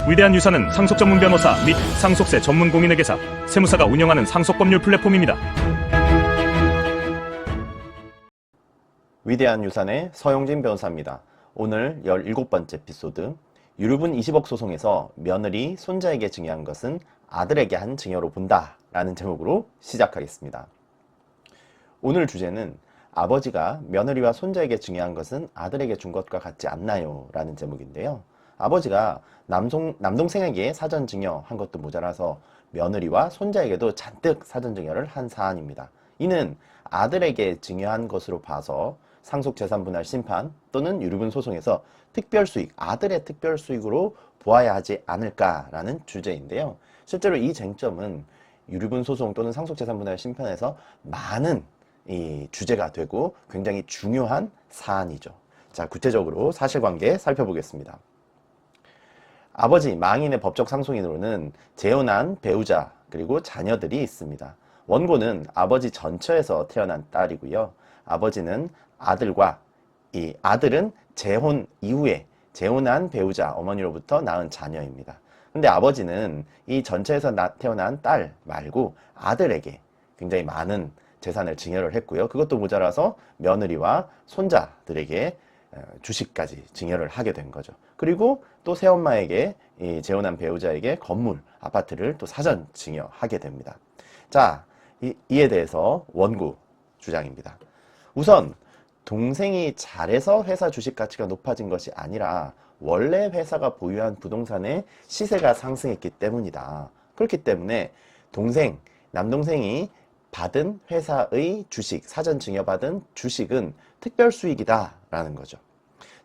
위대한 유산은 상속 전문 변호사 및 상속세 전문 공인회계사, 세무사가 운영하는 상속법률 플랫폼입니다. 위대한 유산의 서용진 변호사입니다. 오늘 17번째 에피소드, 유류분 20억 소송에서 며느리 손자에게 증여한 것은 아들에게 한 증여로 본다 라는 제목으로 시작하겠습니다. 오늘 주제는 아버지가 며느리와 손자에게 증여한 것은 아들에게 준 것과 같지 않나요? 라는 제목인데요. 아버지가 남동생에게 사전 증여한 것도 모자라서 며느리와 손자에게도 잔뜩 사전 증여를 한 사안입니다. 이는 아들에게 증여한 것으로 봐서 상속재산분할 심판 또는 유류분 소송에서 특별수익, 아들의 특별수익으로 보아야 하지 않을까라는 주제인데요. 실제로 이 쟁점은 유류분 소송 또는 상속재산분할 심판에서 많은 이 주제가 되고 굉장히 중요한 사안이죠. 자, 구체적으로 사실관계 살펴보겠습니다. 아버지 망인의 법적 상속인으로는 재혼한 배우자 그리고 자녀들이 있습니다. 원고는 아버지 전처에서 태어난 딸이고요. 아버지는 아들과 이 아들은 재혼 이후에 재혼한 배우자 어머니로부터 낳은 자녀입니다. 근데 아버지는 이 전처에서 태어난 딸 말고 아들에게 굉장히 많은 재산을 증여를 했고요. 그것도 모자라서 며느리와 손자들에게 주식까지 증여를 하게 된 거죠. 그리고 또 새엄마에게 이 재혼한 배우자에게 건물, 아파트를 또 사전 증여하게 됩니다. 자, 이에 대해서 원고 주장입니다. 우선 동생이 잘해서 회사 주식 가치가 높아진 것이 아니라 원래 회사가 보유한 부동산의 시세가 상승했기 때문이다. 그렇기 때문에 남동생이 받은 회사의 주식, 사전 증여받은 주식은 특별수익이다 라는 거죠.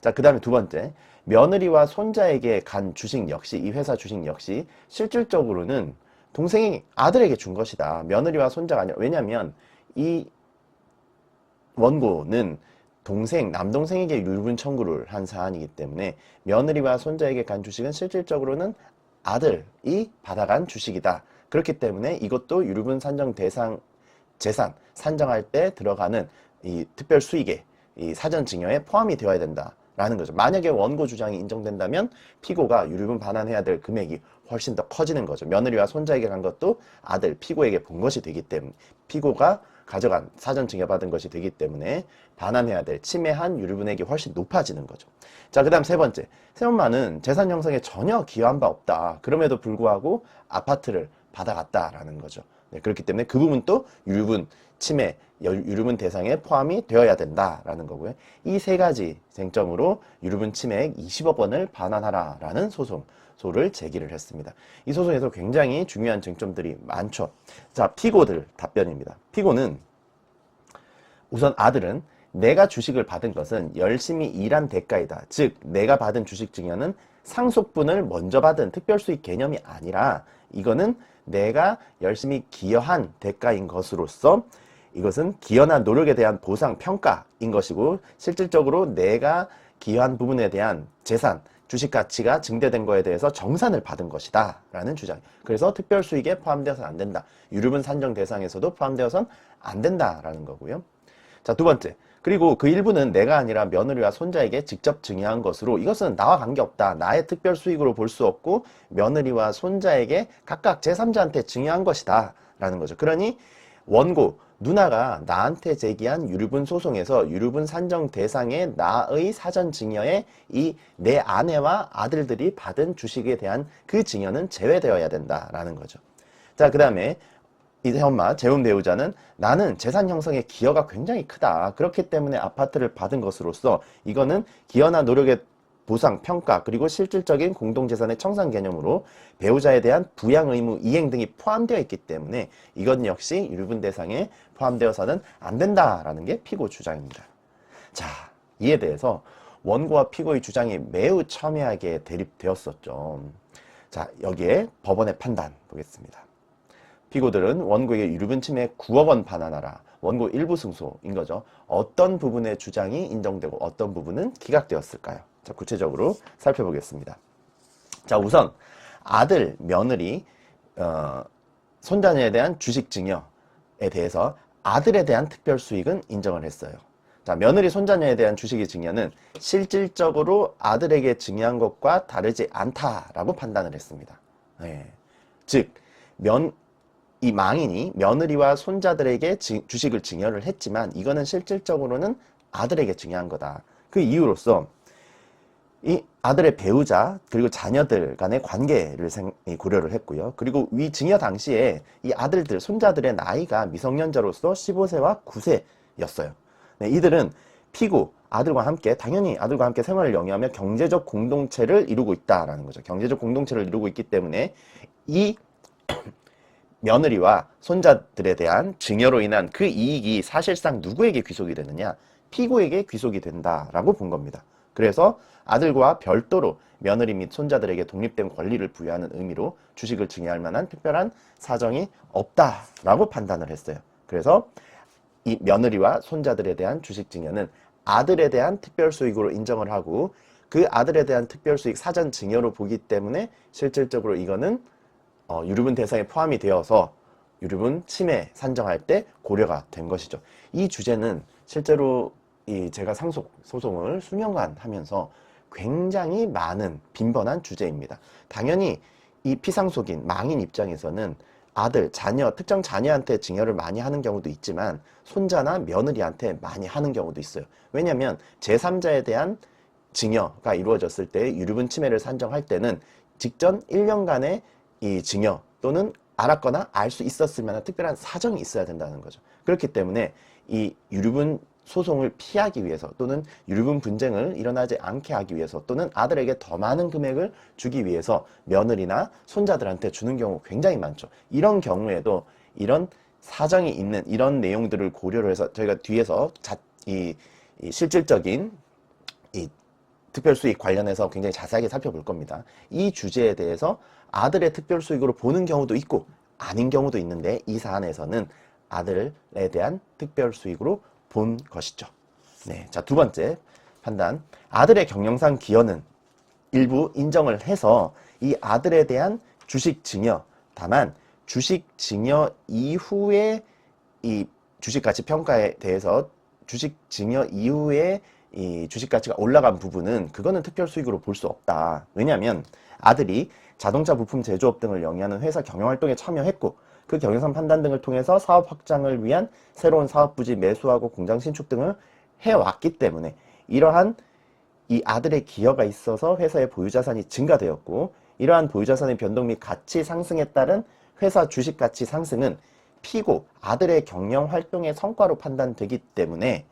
자, 그 다음에 두 번째, 며느리와 손자에게 간 주식 역시, 이 회사 주식 역시 실질적으로는 동생이 아들에게 준 것이다. 며느리와 손자가 아니라. 왜냐하면 이 원고는 남동생에게 유류분 청구를 한 사안이기 때문에 며느리와 손자에게 간 주식은 실질적으로는 아들이 받아간 주식이다. 그렇기 때문에 이것도 유류분 산정 대상 재산 산정할 때 들어가는 이 특별 수익에 이 사전 증여에 포함이 되어야 된다라는 거죠. 만약에 원고 주장이 인정된다면 피고가 유류분 반환해야 될 금액이 훨씬 더 커지는 거죠. 며느리와 손자에게 간 것도 아들 피고에게 본 것이 되기 때문에 피고가 가져간 사전 증여받은 것이 되기 때문에 반환해야 될 침해한 유류분액이 훨씬 높아지는 거죠. 자, 그 다음 세 번째, 새엄마는 재산 형성에 전혀 기여한 바 없다. 그럼에도 불구하고 아파트를 받아갔다라는 거죠. 네, 그렇기 때문에 그 부분도 유류분 침해, 유류분 대상에 포함이 되어야 된다라는 거고요. 이 세 가지 쟁점으로 유류분 침해액 20억 원을 반환하라라는 소를 제기를 했습니다. 이 소송에서 굉장히 중요한 쟁점들이 많죠. 자, 피고들 답변입니다. 피고는 우선 아들은 내가 주식을 받은 것은 열심히 일한 대가이다. 즉 내가 받은 주식 증여는 상속분을 먼저 받은 특별수익 개념이 아니라 이거는 내가 열심히 기여한 대가인 것으로서 이것은 기여나 노력에 대한 보상 평가인 것이고 실질적으로 내가 기여한 부분에 대한 재산 주식 가치가 증대된 거에 대해서 정산을 받은 것이다 라는 주장. 그래서 특별수익에 포함되어서는 안 된다. 유류분 산정 대상에서도 포함되어서는 안 된다라는 거고요. 자, 두 번째, 그리고 그 일부는 내가 아니라 며느리와 손자에게 직접 증여한 것으로 이것은 나와 관계없다. 나의 특별수익으로 볼 수 없고 며느리와 손자에게 각각 제3자한테 증여한 것이다 라는 거죠. 그러니 원고 누나가 나한테 제기한 유류분 소송에서 유류분 산정 대상의 나의 사전 증여에 이 내 아내와 아들들이 받은 주식에 대한 그 증여는 제외되어야 된다라는 거죠. 자, 그 다음에 이 새엄마 재혼 배우자는 나는 재산 형성에 기여가 굉장히 크다. 그렇기 때문에 아파트를 받은 것으로서 이거는 기여나 노력의 보상, 평가, 그리고 실질적인 공동재산의 청산 개념으로 배우자에 대한 부양 의무 이행 등이 포함되어 있기 때문에 이건 역시 유류분 대상에 포함되어서는 안 된다라는 게 피고 주장입니다. 자, 이에 대해서 원고와 피고의 주장이 매우 첨예하게 대립되었었죠. 자, 여기에 법원의 판단 보겠습니다. 피고들은 원고에게 유류분 침해 9억 원 반환하라. 원고 일부 승소인 거죠. 어떤 부분의 주장이 인정되고 어떤 부분은 기각되었을까요? 자, 구체적으로 살펴보겠습니다. 자, 우선 아들, 며느리, 손자녀에 대한 주식 증여에 대해서 아들에 대한 특별 수익은 인정을 했어요. 자, 며느리 손자녀에 대한 주식의 증여는 실질적으로 아들에게 증여한 것과 다르지 않다라고 판단을 했습니다. 네. 즉, 이 망인이 며느리와 손자들에게 주식을 증여를 했지만 이거는 실질적으로는 아들에게 증여한 거다. 그 이유로서 이 아들의 배우자 그리고 자녀들 간의 관계를 고려를 했고요. 그리고 위 증여 당시에 이 아들들, 손자들의 나이가 미성년자로서 15세와 9세였어요. 네, 이들은 피고 아들과 함께 당연히 아들과 함께 생활을 영위하며 경제적 공동체를 이루고 있다라는 거죠. 경제적 공동체를 이루고 있기 때문에 이 며느리와 손자들에 대한 증여로 인한 그 이익이 사실상 누구에게 귀속이 되느냐? 피고에게 귀속이 된다라고 본 겁니다. 그래서 아들과 별도로 며느리 및 손자들에게 독립된 권리를 부여하는 의미로 주식을 증여할 만한 특별한 사정이 없다라고 판단을 했어요. 그래서 이 며느리와 손자들에 대한 주식 증여는 아들에 대한 특별 수익으로 인정을 하고 그 아들에 대한 특별 수익 사전 증여로 보기 때문에 실질적으로 이거는 유류분 대상에 포함이 되어서 유류분 침해 산정할 때 고려가 된 것이죠. 이 주제는 실제로 제가 상속 소송을 수년간 하면서 굉장히 많은 빈번한 주제입니다. 당연히 이 피상속인 망인 입장에서는 아들, 자녀, 특정 자녀한테 증여를 많이 하는 경우도 있지만 손자나 며느리한테 많이 하는 경우도 있어요. 왜냐하면 제3자에 대한 증여가 이루어졌을 때 유류분 침해를 산정할 때는 직전 1년간의 이 증여 또는 알았거나 알 수 있었을 만한 특별한 사정이 있어야 된다는 거죠. 그렇기 때문에 이 유류분 소송을 피하기 위해서 또는 유류분 분쟁을 일어나지 않게 하기 위해서 또는 아들에게 더 많은 금액을 주기 위해서 며느리나 손자들한테 주는 경우 굉장히 많죠. 이런 경우에도 이런 사정이 있는 이런 내용들을 고려를 해서 저희가 뒤에서 이 실질적인 이 특별수익 관련해서 굉장히 자세하게 살펴볼 겁니다. 이 주제에 대해서 아들의 특별수익으로 보는 경우도 있고 아닌 경우도 있는데 이 사안에서는 아들에 대한 특별수익으로 본 것이죠. 네, 자, 두 번째 판단. 아들의 경영상 기여는 일부 인정을 해서 이 아들에 대한 주식 증여, 다만 주식 증여 이후에 이 주식가치 평가에 대해서 주식 증여 이후에 이 주식가치가 올라간 부분은 그거는 특별수익으로 볼 수 없다. 왜냐하면 아들이 자동차 부품 제조업 등을 영위하는 회사 경영활동에 참여했고 그 경영상 판단 등을 통해서 사업 확장을 위한 새로운 사업 부지 매수하고 공장 신축 등을 해왔기 때문에 이러한 이 아들의 기여가 있어서 회사의 보유자산이 증가되었고 이러한 보유자산의 변동 및 가치 상승에 따른 회사 주식가치 상승은 피고 아들의 경영활동의 성과로 판단되기 때문에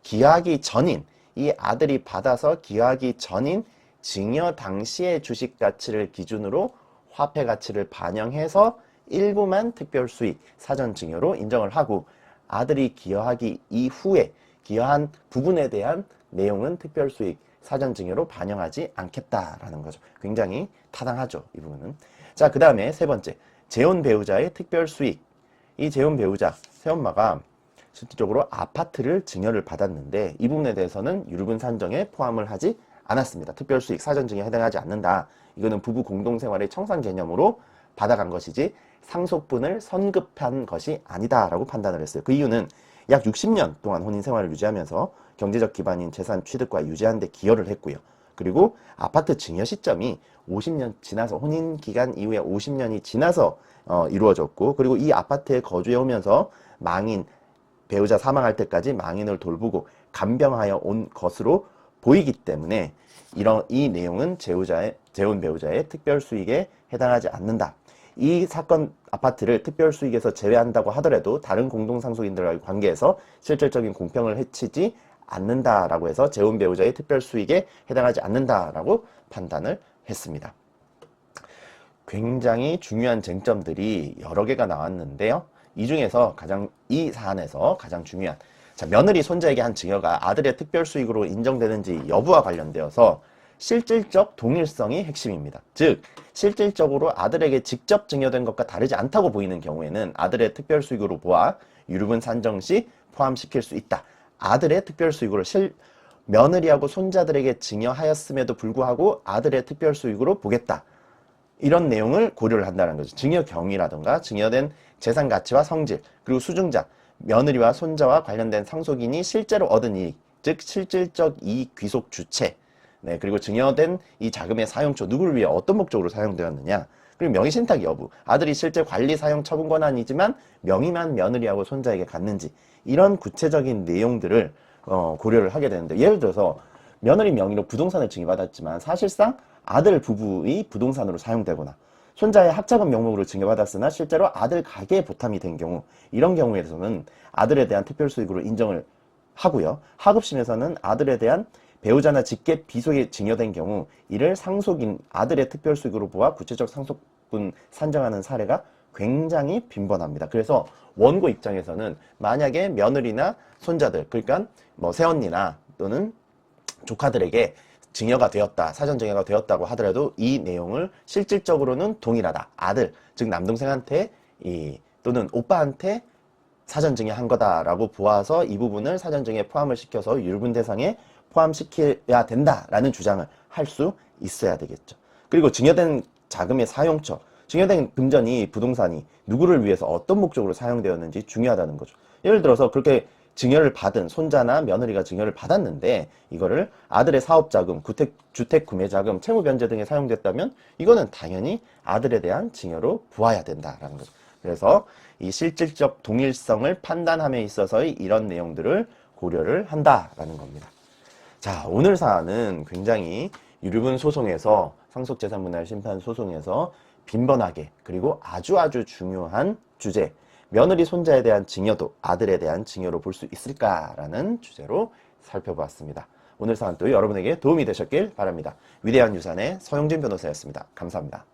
기여하기 전인 이 아들이 받아서 기여하기 전인 증여 당시의 주식가치를 기준으로 화폐가치를 반영해서 일부만 특별수익 사전증여로 인정을 하고 아들이 기여하기 이후에 기여한 부분에 대한 내용은 특별수익 사전증여로 반영하지 않겠다라는 거죠. 굉장히 타당하죠, 이 부분은. 자, 그 다음에 세 번째, 재혼 배우자의 특별수익. 이 재혼 배우자, 새엄마가 실질적으로 아파트를 증여를 받았는데 이 부분에 대해서는 유류분 산정에 포함을 하지 않았습니다. 특별수익 사전증여에 해당하지 않는다. 이거는 부부 공동생활의 청산 개념으로 받아간 것이지 상속분을 선급한 것이 아니다라고 판단을 했어요. 그 이유는 약 60년 동안 혼인 생활을 유지하면서 경제적 기반인 재산 취득과 유지하는 데 기여를 했고요. 그리고 아파트 증여 시점이 50년 지나서 혼인 기간 이후에 50년이 지나서 이루어졌고 그리고 이 아파트에 거주해 오면서 망인 배우자 사망할 때까지 망인을 돌보고 간병하여 온 것으로 보이기 때문에 이 내용은 재혼 배우자의 특별수익에 해당하지 않는다. 이 사건 아파트를 특별수익에서 제외한다고 하더라도 다른 공동상속인들과의 관계에서 실질적인 공평을 해치지 않는다라고 해서 재혼 배우자의 특별수익에 해당하지 않는다라고 판단을 했습니다. 굉장히 중요한 쟁점들이 여러 개가 나왔는데요. 이 중에서 이 사안에서 가장 중요한 며느리 손자에게 한 증여가 아들의 특별수익으로 인정되는지 여부와 관련되어서 실질적 동일성이 핵심입니다. 즉 실질적으로 아들에게 직접 증여된 것과 다르지 않다고 보이는 경우에는 아들의 특별수익으로 보아 유류분 산정 시 포함시킬 수 있다. 아들의 특별수익으로 며느리하고 손자들에게 증여하였음에도 불구하고 아들의 특별수익으로 보겠다. 이런 내용을 고려를 한다는 거죠. 증여 경위라든가 증여된 재산 가치와 성질, 그리고 수증자, 며느리와 손자와 관련된 상속인이 실제로 얻은 이익, 즉 실질적 이익 귀속 주체, 네, 그리고 증여된 이 자금의 사용처, 누구를 위해 어떤 목적으로 사용되었느냐, 그리고 명의 신탁 여부, 아들이 실제 관리 사용 처분 권한이지만 명의만 며느리하고 손자에게 갔는지, 이런 구체적인 내용들을 고려를 하게 되는데, 예를 들어서 며느리 명의로 부동산을 증여받았지만 사실상 아들 부부의 부동산으로 사용되거나, 손자의 학자금 명목으로 증여받았으나 실제로 아들 가계에 보탬이 된 경우, 이런 경우에서는 아들에 대한 특별수익으로 인정을 하고요. 하급심에서는 아들에 대한 배우자나 직계 비속이 증여된 경우 이를 상속인 아들의 특별수익으로 보아 구체적 상속분 산정하는 사례가 굉장히 빈번합니다. 그래서 원고 입장에서는 만약에 며느리나 손자들, 그러니까 뭐 새언니나 또는 조카들에게 증여가 되었다, 사전 증여가 되었다고 하더라도 이 내용을 실질적으로는 동일하다. 아들, 즉 남동생한테 또는 오빠한테 사전 증여한 거다라고 보아서 이 부분을 사전 증여에 포함을 시켜서 율분 대상에 포함시켜야 된다라는 주장을 할 수 있어야 되겠죠. 그리고 증여된 자금의 사용처, 증여된 금전이 부동산이 누구를 위해서 어떤 목적으로 사용되었는지 중요하다는 거죠. 예를 들어서 그렇게 증여를 받은 손자나 며느리가 증여를 받았는데 이거를 아들의 사업자금, 주택구매자금, 채무변제 등에 사용됐다면 이거는 당연히 아들에 대한 증여로 보아야 된다라는 거죠. 그래서 이 실질적 동일성을 판단함에 있어서의 이런 내용들을 고려를 한다라는 겁니다. 자, 오늘 사안은 굉장히 유류분 소송에서 상속재산분할 심판 소송에서 빈번하게 그리고 아주 중요한 주제, 며느리 손자에 대한 증여도 아들에 대한 증여로 볼 수 있을까라는 주제로 살펴보았습니다. 오늘 사안도 여러분에게 도움이 되셨길 바랍니다. 위대한 유산의 서영진 변호사였습니다. 감사합니다.